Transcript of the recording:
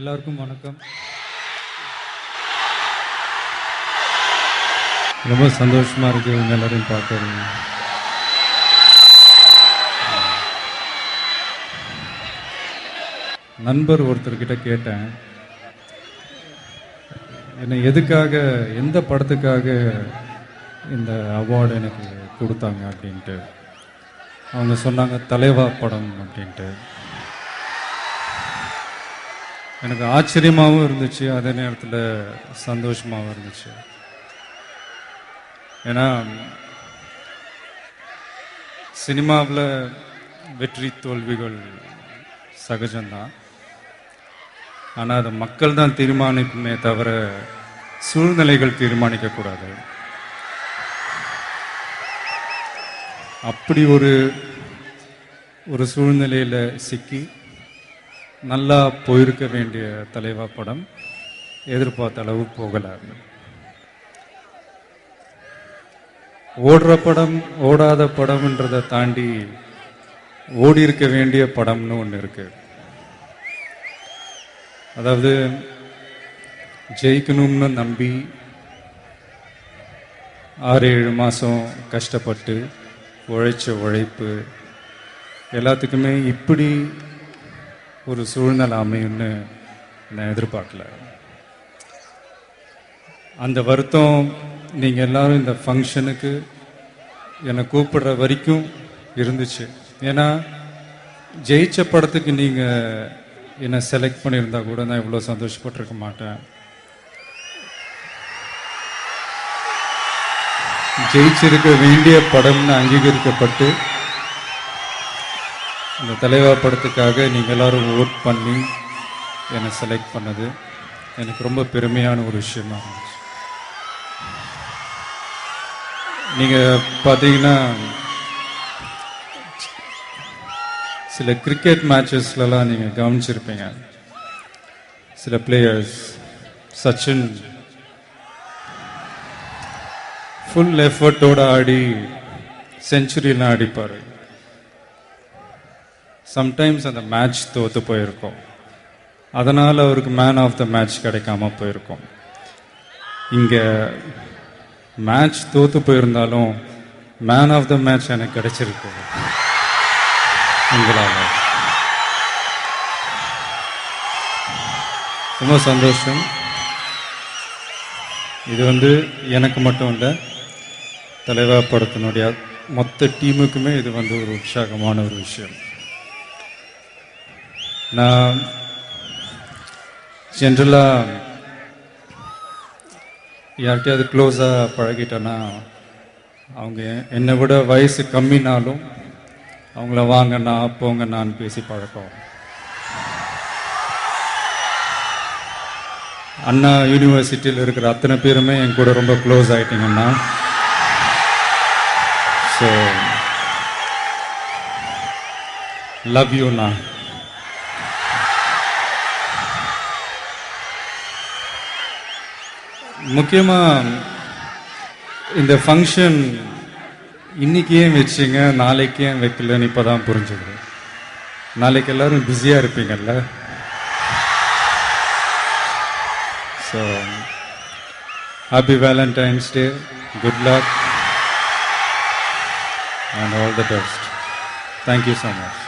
எல்லாருக்கும் வணக்கம். ரொம்ப சந்தோஷமா இருக்கு இவங்க எல்லாரையும் பார்க்கறீங்க. நண்பர் ஒருத்தர்கிட்ட கேட்டேன், என்னை எதுக்காக, எந்த படத்துக்காக இந்த அவார்டு எனக்கு கொடுத்தாங்க அப்படின்ட்டு. அவங்க சொன்னாங்க தலைவா படம் அப்படின்ட்டு. எனக்கு ஆச்சரியமாகவும் இருந்துச்சு, அதே நேரத்தில் சந்தோஷமாகவும் இருந்துச்சு. ஏன்னா சினிமாவில் வெற்றி தோல்விகள் சகஜம்தான், ஆனால் அதை மக்கள் தான் தீர்மானிக்குமே தவிர சூழ்நிலைகள் தீர்மானிக்கக்கூடாது. அப்படி ஒரு சூழ்நிலையில் சிக்கி நல்லா போயிருக்க வேண்டிய தலைவா படம் எதிர்பார்த்த அளவு போகல. ஓடுற படம் ஓடாத படம்ன்றதை தாண்டி ஓடி இருக்க வேண்டிய படம்னு ஒன்று இருக்கு. அதாவது ஜெயிக்கணும்னு நம்பி 6-7 மாதம் கஷ்டப்பட்டு உழைச்ச உழைப்பு எல்லாத்துக்குமே இப்படி ஒரு சூழ்நிலை அமையும்னு நான் எதிர்பார்க்கல. அந்த வருத்தம் நீங்கள் எல்லாரும் இந்த ஃபங்க்ஷனுக்கு என்னை கூப்பிடுற வரைக்கும் இருந்துச்சு. ஏன்னா ஜெயிச்ச படத்துக்கு நீங்கள் என்னை செலக்ட் பண்ணியிருந்தா கூட நான் இவ்வளோ சந்தோஷப்பட்டிருக்க மாட்டேன். ஜெயிச்சிருக்க வேண்டிய படம்னு அங்கீகரிக்கப்பட்டு இந்த தலைவா படத்துக்காக நீங்கள் எல்லாரும் ஓட் பண்ணி என்னை செலக்ட் பண்ணது எனக்கு ரொம்ப பெருமையான ஒரு விஷயமா இருந்துச்சு. நீங்கள் பார்த்தீங்கன்னா சில கிரிக்கெட் மேட்சஸ்லாம் நீங்கள் கவனிச்சிருப்பீங்க. சில பிளேயர்ஸ், சச்சின் ஃபுல் எஃபர்ட்டோட ஆடி செஞ்சுரியெலாம் அடிப்பார். சம்டைம்ஸ் அந்த மேட்ச் தோற்று போயிருக்கும், அதனால் அவருக்கு மேன் ஆஃப் த மேட்ச் கிடைக்காம போயிருக்கும். இங்கே மேட்ச் தோற்று போயிருந்தாலும் மேன் ஆஃப் த மேட்ச் எனக்கு கிடைச்சிருக்கு உங்களால். ரொம்ப சந்தோஷம். இது எனக்கு மட்டும் இல்லை, தலைவா படத்தினுடைய மொத்த டீமுக்குமே இது ஒரு உற்சாகமான ஒரு விஷயம். நான் ஜென்ரலாக யார்கிட்டையாவது க்ளோஸாக பழகிட்டேன்னா அவங்க என்னை விட வயசு கம்மினாலும் அவங்கள வாங்கண்ணா போங்கண்ணான்னு பேசி பழக்கம். அண்ணா யூனிவர்சிட்டியில் இருக்கிற அத்தனை பேருமே என் கூட ரொம்ப க்ளோஸ் ஆகிட்டீங்கன்னா, ஸோ லவ் யூண்ணா. முக்கியமாக இந்த ஃபங்க்ஷன் இன்னைக்கு ஏன் வச்சிங்க, நாளைக்கு ஏன் வைக்கலன்னு இப்போ தான் புரிஞ்சுது. நாளைக்கு எல்லாரும் பிஸியாக இருப்பீங்கல்ல. So happy Valentine's day, good luck and all the best. Thank you so much.